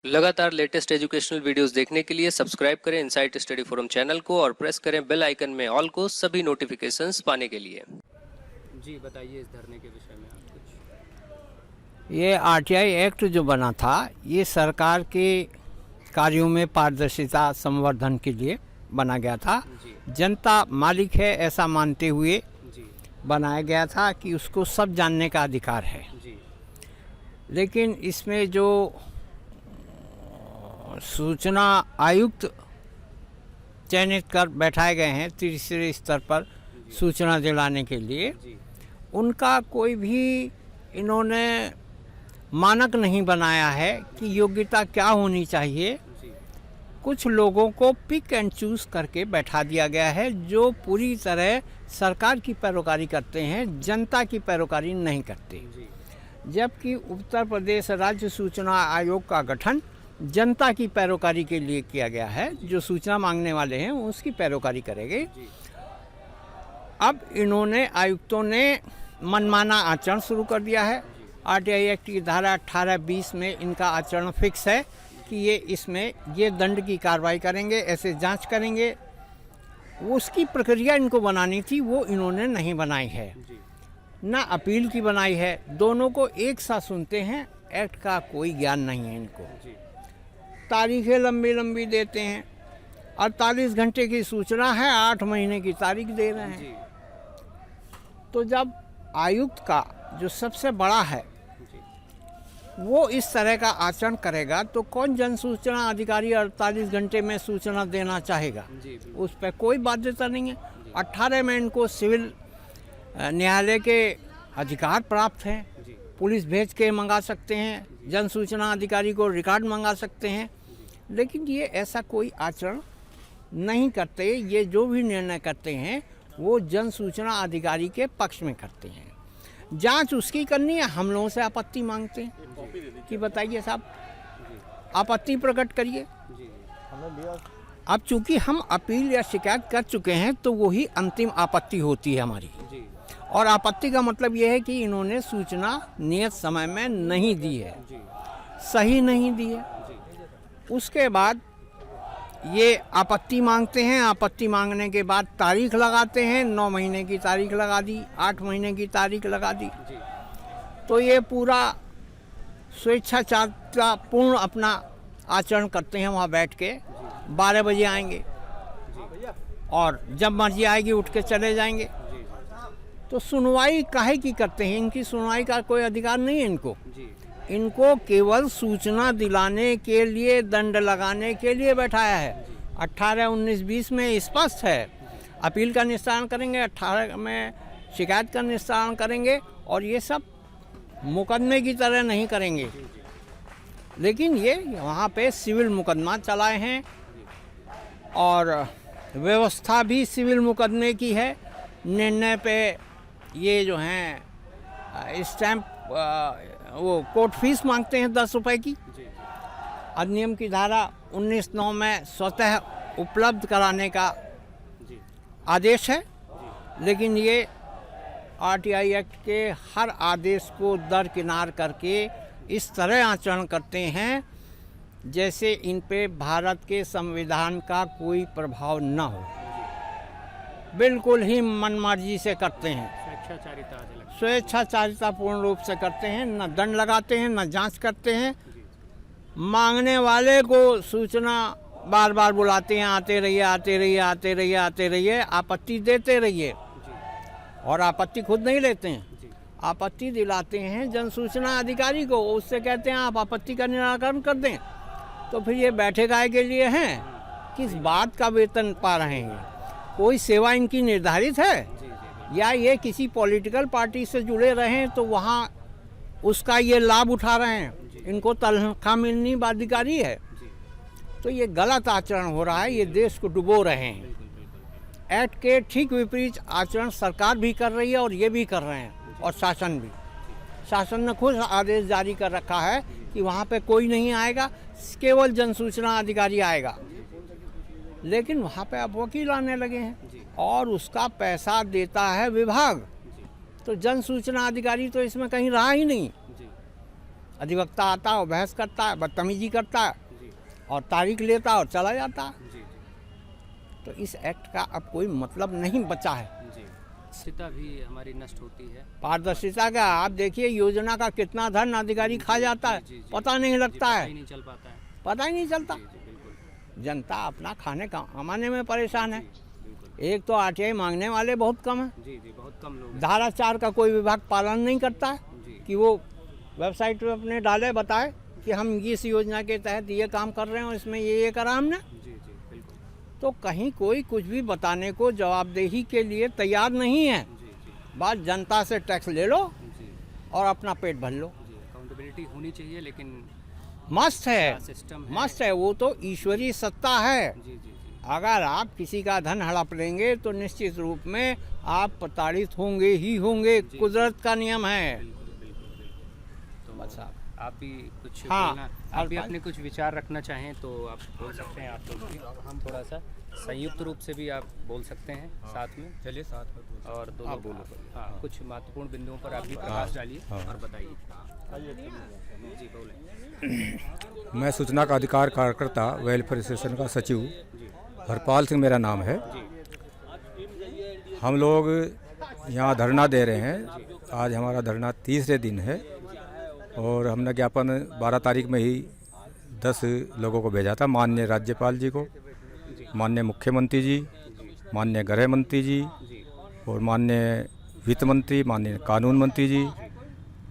लगातार latest educational videos देखने के लिए सब्सक्राइब करें इनसाइट स्टडी फोरम चैनल को और प्रेस करें बेल आइकन में ऑल को सभी नोटिफिकेशंस पाने के लिए। जी बताइए इस धरने के विषय में आप कुछ। ये आरटीआई एक्ट जो बना था ये सरकार के कार्यों में पारदर्शिता संवर्धन के लिए बना गया था। जनता मालिक है ऐसा मानते हुए बनाया गया था कि उसको सब जानने का अधिकार है। लेकिन इसमें जो सूचना आयुक्त चयनित कर बैठाए गए हैं तीसरे स्तर पर सूचना दिलाने के लिए, उनका कोई भी इन्होंने मानक नहीं बनाया है कि योग्यता क्या होनी चाहिए। कुछ लोगों को पिक एंड चूज करके बैठा दिया गया है जो पूरी तरह सरकार की पैरोकारी करते हैं, जनता की पैरोकारी नहीं करते। जबकि उत्तर प्रदेश राज्य सूचना आयोग का गठन जनता की पैरोकारी के लिए किया गया है, जो सूचना मांगने वाले हैं उसकी पैरोकारी करेंगे। अब इन्होंने आयुक्तों ने मनमाना आचरण शुरू कर दिया है। आरटीआई एक्ट की धारा 18-20 में इनका आचरण फिक्स है कि ये इसमें ये दंड की कार्रवाई करेंगे, ऐसे जांच करेंगे। उसकी प्रक्रिया इनको बनानी थी, वो इन्होंने नहीं बनाई है, ना अपील की बनाई है। दोनों को एक साथ सुनते हैं, एक्ट का कोई ज्ञान नहीं है इनको। तारीखें लंबी लंबी देते हैं। 48 घंटे की सूचना है, 8 महीने की तारीख दे रहे हैं। तो जब आयुक्त का जो सबसे बड़ा है वो इस तरह का आचरण करेगा तो कौन जन सूचना अधिकारी 48 घंटे में सूचना देना चाहेगा? उस पर कोई बाध्यता नहीं है। 18 में इनको सिविल न्यायालय के अधिकार प्राप्त हैं, पुलिस भेज के मंगा सकते हैं, जन सूचना अधिकारी को रिकॉर्ड मंगा सकते हैं। लेकिन ये ऐसा कोई आचरण नहीं करते। ये जो भी निर्णय करते हैं वो जन सूचना अधिकारी के पक्ष में करते हैं। जांच उसकी करनी है, हम लोगों से आपत्ति मांगते हैं कि बताइए साहब, आपत्ति प्रकट करिए। अब चूंकि हम अपील या शिकायत कर चुके हैं तो वही अंतिम आपत्ति होती है हमारी। और आपत्ति का मतलब ये है कि इन्होंने सूचना नियत समय में नहीं दी है, सही नहीं दी है। उसके बाद ये आपत्ति मांगते हैं, आपत्ति मांगने के बाद तारीख लगाते हैं। 9 महीने की तारीख लगा दी, 8 महीने की लगा दी। तो ये पूरा स्वेच्छाचारितापूर्ण अपना आचरण करते हैं। वहाँ बैठ के 12 बजे आएंगे और जब मर्जी आएगी उठ के चले जाएंगे। तो सुनवाई काहे की करते हैं? इनकी सुनवाई का कोई अधिकार नहीं है इनको। इनको केवल सूचना दिलाने के लिए, दंड लगाने के लिए बैठाया है। 18, 19, 20 में स्पष्ट है अपील का निस्तारण करेंगे, 18 में शिकायत का निस्तारण करेंगे और ये सब मुकदमे की तरह नहीं करेंगे। लेकिन ये वहाँ पे सिविल मुकदमा चलाए हैं और व्यवस्था भी सिविल मुकदमे की है। निर्णय पे ये जो हैं स्टैंप वो कोर्ट फीस मांगते हैं 10 रुपए की। अधिनियम की धारा 19(9) में स्वतः उपलब्ध कराने का आदेश है। लेकिन ये आरटीआई एक्ट के हर आदेश को दरकिनार करके इस तरह आचरण करते हैं जैसे इन पे भारत के संविधान का कोई प्रभाव न हो। बिल्कुल ही मनमर्जी से करते हैं, स्वेच्छाचारिता पूर्ण रूप से करते हैं। न दंड लगाते हैं, न जांच करते हैं। मांगने वाले को सूचना बार बार बुलाते हैं, आते रहिए, आते रहिए, आते रहिए, आते रहिए, आपत्ति देते रहिए। और आपत्ति खुद नहीं लेते हैं, आपत्ति दिलाते हैं जन सूचना अधिकारी को। उससे कहते हैं आप आपत्ति का निराकरण कर दें। तो फिर ये बैठे गाय के लिए हैं, किस बात का वेतन पा रहे हैं? कोई सेवा इनकी निर्धारित है या ये किसी पॉलिटिकल पार्टी से जुड़े रहे तो वहाँ उसका ये लाभ उठा रहे हैं? इनको तनख्वाह मिलनी बाध्यकारी है। तो ये गलत आचरण हो रहा है, ये देश को डुबो रहे हैं। एक्ट के ठीक विपरीत आचरण सरकार भी कर रही है और ये भी कर रहे हैं, और शासन भी। शासन ने खुद आदेश जारी कर रखा है कि वहाँ पे कोई नहीं आएगा, केवल जन सूचना अधिकारी आएगा। लेकिन वहाँ पे अब वकील आने लगे हैं और उसका पैसा देता है विभाग। तो जन सूचना अधिकारी तो इसमें कहीं रहा ही नहीं। अधिवक्ता आता है और बहस करता है, बदतमीजी करता है जी और तारीख लेता है और चला जाता है। जी जी तो इस एक्ट का अब कोई मतलब नहीं बचा है। जी। पारदर्शिता भी हमारी नष्ट होती है। पारदर्शिता का आप देखिए, योजना का कितना धन अधिकारी खा जाता है, जी, जी, पता नहीं जी, लगता पता है, ही नहीं चल पाता है। पता ही नहीं चलता। जी जी बिल्कुल। जनता अपना खाने कमाने में परेशान है। जी बिल्कुल। एक तो आरटीआई मांगने वाले बहुत कम है, जी जी बहुत कम लोग हैं। धारा 4 का कोई विभाग पालन नहीं करता है जी कि वो वेबसाइट पे अपने डाले, बताए कि हम इस योजना के तहत ये काम कर रहे हैं और इसमें ये करा हमने। जी जी बिल्कुल। तो कहीं कोई कुछ भी बताने को, जवाबदेही के लिए तैयार नहीं है। जी जी बात जनता से टैक्स ले लो जी और अपना पेट भर लो। जी। अकाउंटेबिलिटी होनी चाहिए, लेकिन मस्त है, सिस्टम मस्त है, वो तो ईश्वरीय सत्ता है। जी जी जी अगर आप किसी का धन हड़प लेंगे तो निश्चित रूप में आप प्रताड़ित होंगे ही होंगे, कुदरत का नियम है। बिल्कुल बिल्कुल बिल्कुल। तो बस आप भी कुछ हाँ, बोलना, आप भी और अपने कुछ विचार रखना चाहें तो आप बोल सकते हैं। आप लोग भी, हम थोड़ा सा संयुक्त रूप से भी आप बोल सकते हैं साथ में। चलिए साथ में बोल और दोनों आप बोलो। हाँ, कुछ महत्वपूर्ण बिंदुओं पर आप भी प्रकाश डालिए और बताइए। जी बोलें। मैं सूचना का अधिकार कार्यकर्ता वेलफेयर एसोसिएशन का सचिव हरपाल सिंह मेरा नाम है। हम लोग यहाँ धरना दे रहे हैं। आज हमारा धरना तीसरे दिन है और हमने ज्ञापन 12 तारीख में ही 10 लोगों को भेजा था, माननीय राज्यपाल जी को, माननीय मुख्यमंत्री जी, माननीय गृह मंत्री जी और माननीय वित्त मंत्री, माननीय कानून मंत्री जी,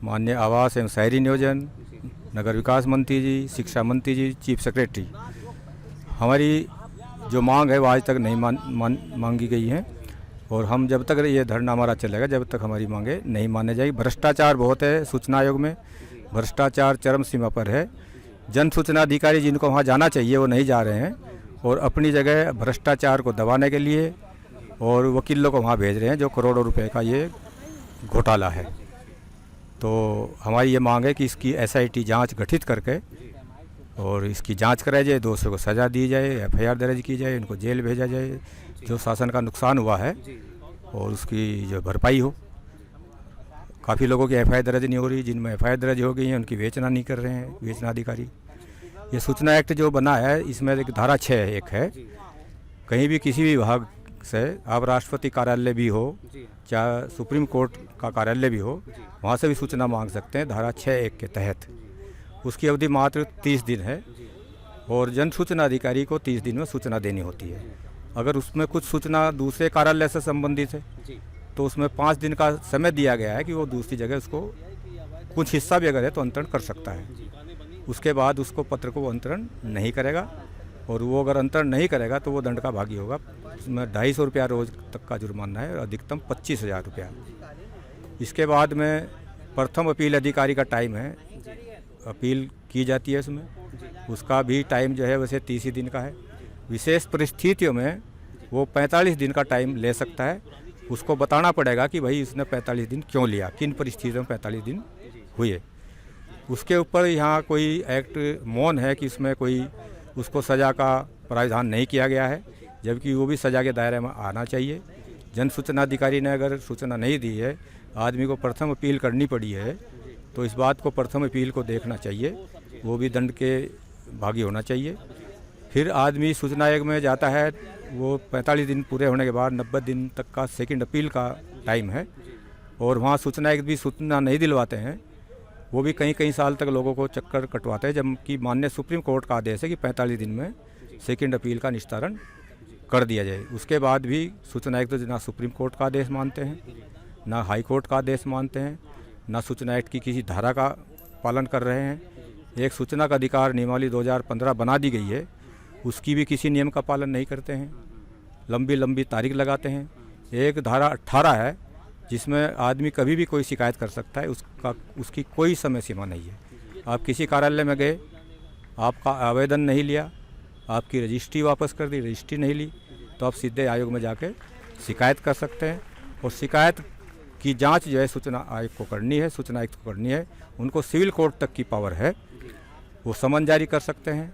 माननीय आवास एवं शहरी नियोजन, नगर विकास मंत्री जी, शिक्षा मंत्री जी, चीफ सेक्रेटरी। हमारी जो मांग है वो आज तक नहीं मांगी गई है और हम जब तक ये धरना हमारा चलेगा, जब तक हमारी मांगे नहीं माने जाएगी। भ्रष्टाचार बहुत है सूचना आयोग में, भ्रष्टाचार चरम सीमा पर है। जन सूचना अधिकारी जिनको वहाँ जाना चाहिए वो नहीं जा रहे हैं और अपनी जगह भ्रष्टाचार को दबाने के लिए और वकीलों को वहाँ भेज रहे हैं, जो करोड़ों रुपए का ये घोटाला है। तो हमारी ये मांग है कि इसकी SIT जांच गठित करके और इसकी जांच कराई जाए, दोषियों को सज़ा दी जाए, FIR दर्ज की जाए, इनको जेल भेजा जाए, जो शासन का नुकसान हुआ है और उसकी जो भरपाई हो। काफ़ी लोगों की FIR दर्ज नहीं हो रही, जिनमें FIR दर्ज हो गई हैं उनकी विवेचना नहीं कर रहे हैं विवेचना अधिकारी। ये सूचना एक्ट जो बना है इसमें एक धारा 6 एक है, कहीं भी किसी भी विभाग से, आप राष्ट्रपति कार्यालय भी हो चाहे सुप्रीम कोर्ट का कार्यालय भी हो, वहाँ से भी सूचना मांग सकते हैं धारा 6(1) के तहत। उसकी अवधि मात्र 30 दिन है और जन सूचना अधिकारी को 30 दिन में सूचना देनी होती है। अगर उसमें कुछ सूचना दूसरे कार्यालय से संबंधित है तो उसमें 5 दिन का समय दिया गया है कि वो दूसरी जगह उसको कुछ हिस्सा भी अगर है तो अंतरण कर सकता है। उसके बाद उसको पत्र को वो अंतरण नहीं करेगा और वो अगर अंतरण नहीं करेगा तो वो दंड का भागी होगा। उसमें 250 रुपया रोज तक का जुर्माना है और अधिकतम 25,000 रुपया। इसके बाद में प्रथम अपील अधिकारी का टाइम है, अपील की जाती है उसमें, उसका भी टाइम जो है वैसे 30 ही दिन का है। विशेष परिस्थितियों में वो 45 दिन का टाइम ले सकता है। उसको बताना पड़ेगा कि भाई उसने 45 दिन क्यों लिया, किन परिस्थितियों में 45 दिन हुए। उसके ऊपर यहाँ कोई एक्ट मौन है कि इसमें कोई उसको सज़ा का प्रावधान नहीं किया गया है, जबकि वो भी सज़ा के दायरे में आना चाहिए। जन सूचना अधिकारी ने अगर सूचना नहीं दी है, आदमी को प्रथम अपील करनी पड़ी है, तो इस बात को प्रथम अपील को देखना चाहिए, वो भी दंड के भागी होना चाहिए। फिर आदमी सूचना आयोग में जाता है, वो 45 दिन पूरे होने के बाद 90 दिन तक का सेकंड अपील का टाइम है और वहाँ सूचना आयोग भी सूचना नहीं दिलवाते हैं, वो भी कई साल तक लोगों को चक्कर कटवाते हैं, जबकि माननीय सुप्रीम कोर्ट का आदेश है कि 45 दिन में सेकंड अपील का निस्तारण कर दिया जाए। उसके बाद भी सूचना आयुक्त ना सुप्रीम कोर्ट का आदेश मानते हैं, ना हाई कोर्ट का आदेश मानते हैं, ना सूचना एक्ट की किसी धारा का पालन कर रहे हैं। एक सूचना का अधिकार नियमावली 2015 बना दी गई है, उसकी भी किसी नियम का पालन नहीं करते हैं, लंबी तारीख लगाते हैं। एक धारा 18 है जिसमें आदमी कभी भी कोई शिकायत कर सकता है, उसकी कोई समय सीमा नहीं है। आप किसी कार्यालय में गए, आपका आवेदन नहीं लिया, आपकी रजिस्ट्री वापस कर दी, रजिस्ट्री नहीं ली, तो आप सीधे आयोग में जाके शिकायत कर सकते हैं। और शिकायत की जांच जो है सूचना आयोग को करनी है, सूचना आयुक्त को करनी है। उनको सिविल कोर्ट तक की पावर है, वो समन जारी कर सकते हैं,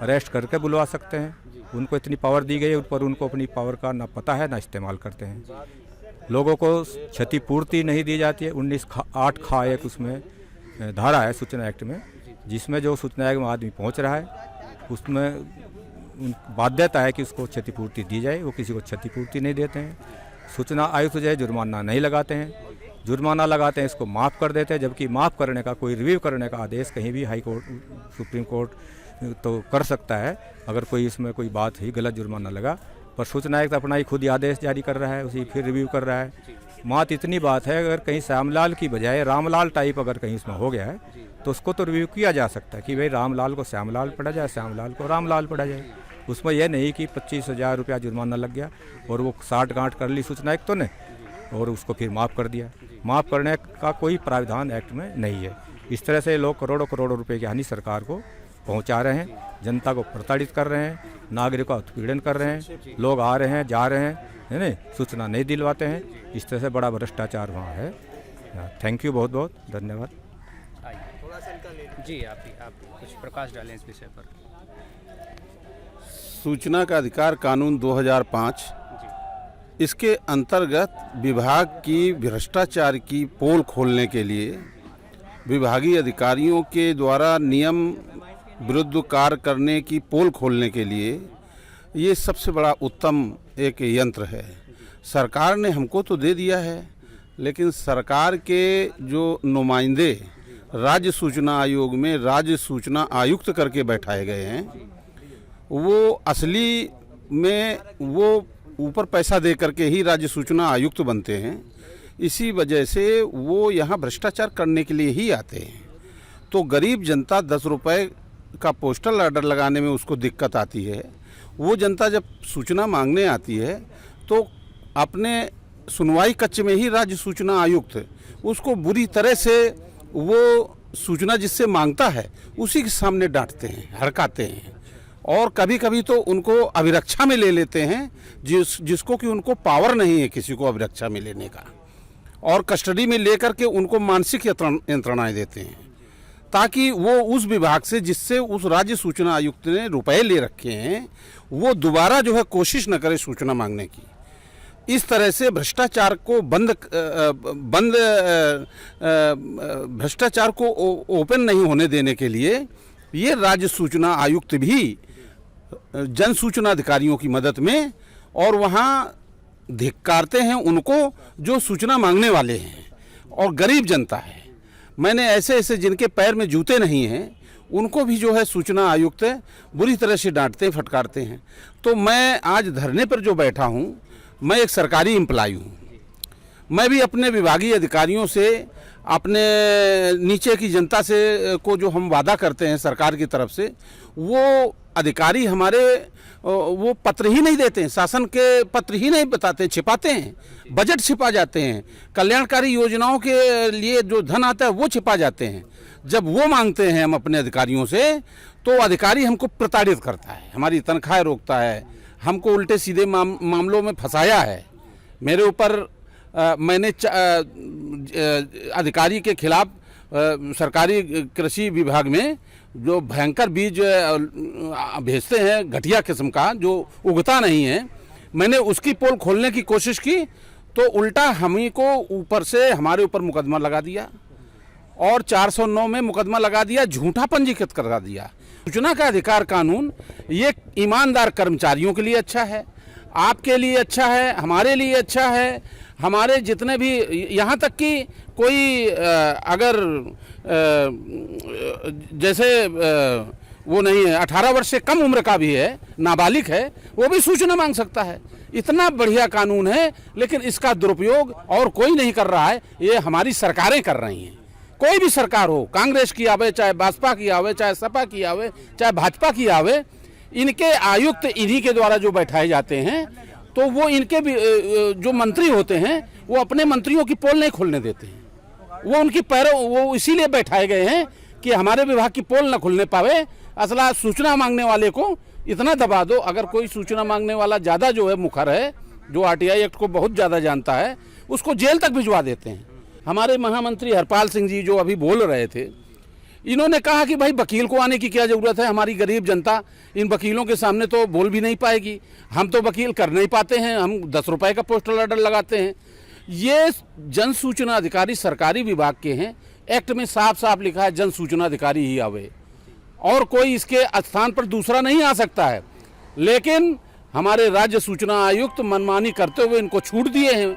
अरेस्ट करके बुलवा सकते हैं। उनको इतनी पावर दी गई है, पर उनको अपनी पावर का ना पता है ना इस्तेमाल करते हैं। लोगों को क्षतिपूर्ति नहीं दी जाती है। 19(8) खा एक उसमें धारा है सूचना एक्ट में, जिसमें जो सूचना आयोग में आदमी पहुंच रहा है उसमें बाध्यता है कि उसको क्षतिपूर्ति दी जाए। वो किसी को क्षतिपूर्ति नहीं देते हैं। सूचना आयुक्त जो है जुर्माना नहीं लगाते हैं, जुर्माना लगाते हैं इसको माफ़ कर देते हैं, जबकि माफ़ करने का कोई रिव्यू करने का आदेश कहीं भी हाई कोर्ट सुप्रीम कोर्ट तो कर सकता है अगर कोई इसमें कोई बात ही गलत जुर्माना लगा, पर सूचना आयुक्त अपना ही खुद ही आदेश जारी कर रहा है, उसी फिर रिव्यू कर रहा है। मात इतनी बात है अगर कहीं श्यामलाल की बजाय रामलाल टाइप अगर कहीं उसमें हो गया है तो उसको तो रिव्यू किया जा सकता है कि भाई रामलाल को श्यामलाल पढ़ा जाए, श्यामलाल को रामलाल पढ़ा जाए। उसमें यह नहीं कि 25,000 रुपया जुर्माना लग गया और वो साठ गांठ कर ली सूचना आयुक्तों ने और उसको फिर माफ़ कर दिया। माफ़ करने का कोई प्रावधान एक्ट में नहीं है। इस तरह से लोग करोड़ों करोड़ों रुपए की हानि सरकार को पहुंचा रहे हैं, जनता को प्रताड़ित कर रहे हैं, नागरिकों का उत्पीड़न कर रहे हैं। लोग आ रहे हैं जा रहे हैं, है ना, सूचना नहीं दिलवाते हैं। इस तरह से बड़ा भ्रष्टाचार वहाँ है। थैंक यू, बहुत बहुत धन्यवाद। जी आप कुछ प्रकाश डालें इस विषय पर। सूचना का अधिकार कानून 2005, इसके अंतर्गत विभाग की भ्रष्टाचार की पोल खोलने के लिए विभागीय अधिकारियों के द्वारा नियम विरुद्ध कार्य करने की पोल खोलने के लिए ये सबसे बड़ा उत्तम एक यंत्र है। सरकार ने हमको तो दे दिया है, लेकिन सरकार के जो नुमाइंदे राज्य सूचना आयोग में राज्य सूचना आयुक्त करके बैठाए गए हैं, वो असली में वो ऊपर पैसा दे करके ही राज्य सूचना आयुक्त बनते हैं। इसी वजह से वो यहाँ भ्रष्टाचार करने के लिए ही आते हैं। तो गरीब जनता 10 रुपए का पोस्टल ऑर्डर लगाने में उसको दिक्कत आती है। वो जनता जब सूचना मांगने आती है तो अपने सुनवाई कक्ष में ही राज्य सूचना आयुक्त उसको बुरी तरह से वो सूचना जिससे मांगता है उसी के सामने डांटते हैं, हड़काते हैं और कभी कभी तो उनको अभिरक्षा में ले लेते हैं, जिसको कि उनको पावर नहीं है किसी को अभिरक्षा में लेने का, और कस्टडी में लेकर के उनको मानसिक यंत्रणाएं देते हैं ताकि वो उस विभाग से जिससे उस राज्य सूचना आयुक्त ने रुपए ले रखे हैं वो दोबारा जो है कोशिश न करे सूचना मांगने की। इस तरह से भ्रष्टाचार को भ्रष्टाचार को ओपन नहीं होने देने के लिए ये राज्य सूचना आयुक्त भी जन सूचना अधिकारियों की मदद में और वहाँ धिक्कारते हैं उनको जो सूचना मांगने वाले हैं और गरीब जनता है। मैंने ऐसे जिनके पैर में जूते नहीं हैं उनको भी जो है सूचना आयुक्त बुरी तरह से डांटते फटकारते हैं। तो मैं आज धरने पर जो बैठा हूँ, मैं एक सरकारी एम्प्लॉय हूँ। मैं भी अपने विभागीय अधिकारियों से, अपने नीचे की जनता से को जो हम वादा करते हैं सरकार की तरफ से, वो अधिकारी हमारे वो पत्र ही नहीं देते हैं, शासन के पत्र ही नहीं बताते, छिपाते हैं, बजट छिपा जाते हैं, कल्याणकारी योजनाओं के लिए जो धन आता है वो छिपा जाते हैं। जब वो मांगते हैं हम अपने अधिकारियों से तो अधिकारी हमको प्रताड़ित करता है, हमारी तनख्वाह रोकता है, हमको उल्टे सीधे मामलों में फंसाया है। मेरे ऊपर मैंने अधिकारी के खिलाफ सरकारी कृषि विभाग में जो भयंकर बीज भेजते हैं घटिया किस्म का जो उगता नहीं है, मैंने उसकी पोल खोलने की कोशिश की तो उल्टा हम को ऊपर से हमारे ऊपर मुकदमा लगा दिया और 409 में मुकदमा लगा दिया, झूठा पंजीकृत करा दिया। सूचना का अधिकार कानून ये ईमानदार कर्मचारियों के लिए अच्छा है, आपके लिए अच्छा है, हमारे लिए अच्छा है, हमारे जितने भी, यहाँ तक कि कोई अगर जैसे वो नहीं है 18 वर्ष से कम उम्र का भी है, नाबालिग है, वो भी सूचना मांग सकता है। इतना बढ़िया कानून है, लेकिन इसका दुरुपयोग और कोई नहीं कर रहा है, ये हमारी सरकारें कर रही हैं। कोई भी सरकार हो, कांग्रेस की आवे, चाहे भाजपा की आवे, चाहे सपा की आवे, चाहे भाजपा की आवे, इनके आयुक्त इन्हीं के द्वारा जो बैठाए जाते हैं, तो वो इनके भी जो मंत्री होते हैं वो अपने मंत्रियों की पोल नहीं खोलने देते हैं। वो उनकी पैरों वो इसीलिए बैठाए गए हैं कि हमारे विभाग की पोल न खुलने पावे। असला सूचना मांगने वाले को इतना दबा दो, अगर कोई सूचना मांगने वाला ज़्यादा जो है मुखर है, जो आरटीआई एक्ट को बहुत ज़्यादा जानता है, उसको जेल तक भिजवा देते हैं। हमारे महामंत्री हरपाल सिंह जी जो अभी बोल रहे थे, इन्होंने कहा कि भाई वकील को आने की क्या ज़रूरत है, हमारी गरीब जनता इन वकीलों के सामने तो बोल भी नहीं पाएगी, हम तो वकील कर नहीं पाते हैं, हम 10 रुपए का पोस्टल ऑर्डर लगाते हैं। ये जन सूचना अधिकारी सरकारी विभाग के हैं, एक्ट में साफ साफ लिखा है जन सूचना अधिकारी ही आवे और कोई इसके स्थान पर दूसरा नहीं आ सकता है। लेकिन हमारे राज्य सूचना आयुक्त मनमानी करते हुए इनको छूट दिए हैं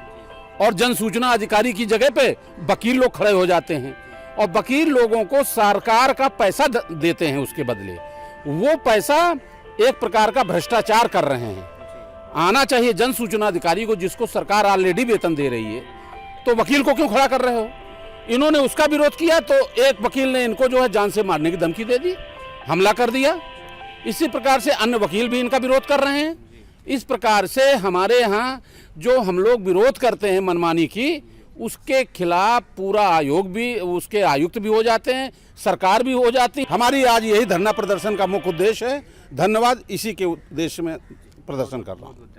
और जन सूचना अधिकारी की जगह पे वकील लोग खड़े हो जाते हैं और वकील लोगों को सरकार का पैसा देते हैं, उसके बदले वो पैसा एक प्रकार का भ्रष्टाचार कर रहे हैं। आना चाहिए जन सूचना अधिकारी को, जिसको सरकार ऑलरेडी वेतन दे रही है, तो वकील को क्यों खड़ा कर रहे हो? इन्होंने उसका विरोध किया तो एक वकील ने इनको जो है जान से मारने की धमकी दे दी, हमला कर दिया। इसी प्रकार से अन्य वकील भी इनका विरोध कर रहे हैं। इस प्रकार से हमारे यहाँ जो हम लोग विरोध करते हैं मनमानी की, उसके खिलाफ पूरा आयोग भी, उसके आयुक्त भी हो जाते हैं, सरकार भी हो जाती है। हमारी आज यही धरना प्रदर्शन का मुख्य उद्देश्य है। धन्यवाद। इसी के उद्देश्य में प्रदर्शन कर रहा हूँ।